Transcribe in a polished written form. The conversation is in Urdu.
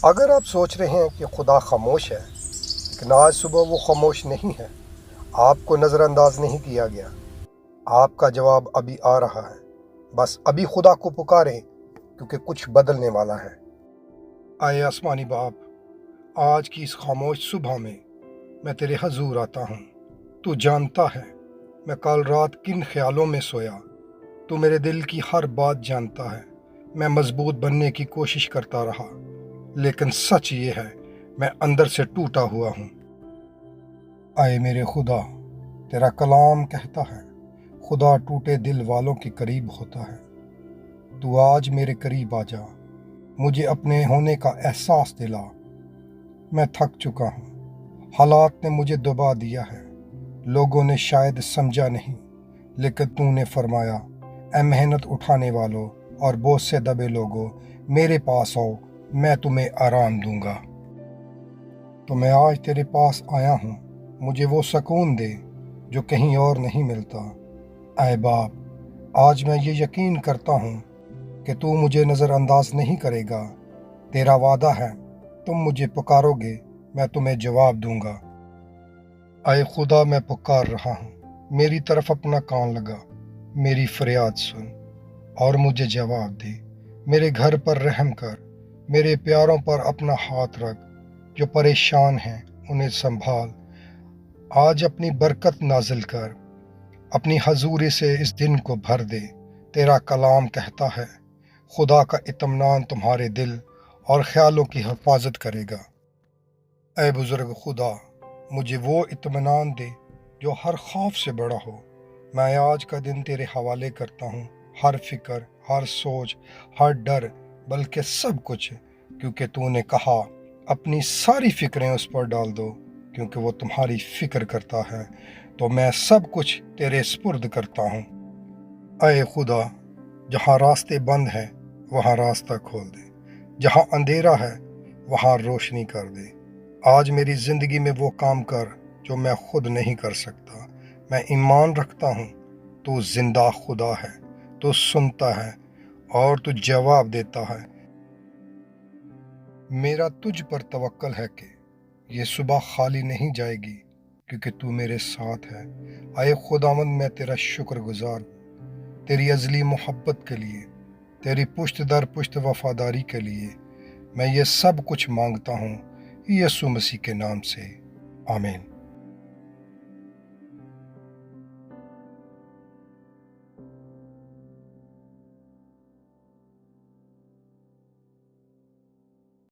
اگر آپ سوچ رہے ہیں کہ خدا خاموش ہے لیکن آج صبح وہ خاموش نہیں ہے، آپ کو نظر انداز نہیں کیا گیا، آپ کا جواب ابھی آ رہا ہے۔ بس ابھی خدا کو پکاریں کیونکہ کچھ بدلنے والا ہے۔ آئے آسمانی باپ، آج کی اس خاموش صبح میں تیرے حضور آتا ہوں۔ تو جانتا ہے میں کل رات کن خیالوں میں سویا۔ تو میرے دل کی ہر بات جانتا ہے۔ میں مضبوط بننے کی کوشش کرتا رہا، لیکن سچ یہ ہے میں اندر سے ٹوٹا ہوا ہوں۔ اے میرے خدا، تیرا کلام کہتا ہے خدا ٹوٹے دل والوں کے قریب ہوتا ہے۔ تو آج میرے قریب آ جا، مجھے اپنے ہونے کا احساس دلا۔ میں تھک چکا ہوں، حالات نے مجھے دبا دیا ہے، لوگوں نے شاید سمجھا نہیں، لیکن تو نے فرمایا، اے محنت اٹھانے والوں اور بوجھ سے دبے لوگوں، میرے پاس آؤ، میں تمہیں آرام دوں گا۔ تو میں آج تیرے پاس آیا ہوں، مجھے وہ سکون دے جو کہیں اور نہیں ملتا۔ اے باپ، آج میں یہ یقین کرتا ہوں کہ تو مجھے نظر انداز نہیں کرے گا۔ تیرا وعدہ ہے تم مجھے پکارو گے، میں تمہیں جواب دوں گا۔ اے خدا، میں پکار رہا ہوں، میری طرف اپنا کان لگا، میری فریاد سن اور مجھے جواب دے۔ میرے گھر پر رحم کر، میرے پیاروں پر اپنا ہاتھ رکھ، جو پریشان ہیں انہیں سنبھال۔ آج اپنی برکت نازل کر، اپنی حضوری سے اس دن کو بھر دے۔ تیرا کلام کہتا ہے خدا کا اطمینان تمہارے دل اور خیالوں کی حفاظت کرے گا۔ اے بزرگ خدا، مجھے وہ اطمینان دے جو ہر خوف سے بڑا ہو۔ میں آج کا دن تیرے حوالے کرتا ہوں، ہر فکر، ہر سوچ، ہر ڈر، بلکہ سب کچھ، کیونکہ تو نے کہا اپنی ساری فکریں اس پر ڈال دو کیونکہ وہ تمہاری فکر کرتا ہے۔ تو میں سب کچھ تیرے سپرد کرتا ہوں۔ اے خدا، جہاں راستے بند ہیں وہاں راستہ کھول دے، جہاں اندھیرا ہے وہاں روشنی کر دے۔ آج میری زندگی میں وہ کام کر جو میں خود نہیں کر سکتا۔ میں ایمان رکھتا ہوں تو زندہ خدا ہے، تو سنتا ہے اور تو جواب دیتا ہے۔ میرا تجھ پر توکل ہے کہ یہ صبح خالی نہیں جائے گی کیونکہ تو میرے ساتھ ہے۔ اے خداوند، میں تیرا شکر گزار ہوں، تیری ازلی محبت کے لیے، تیری پشت در پشت وفاداری کے لیے۔ میں یہ سب کچھ مانگتا ہوں یسوع مسیح کے نام سے، آمین۔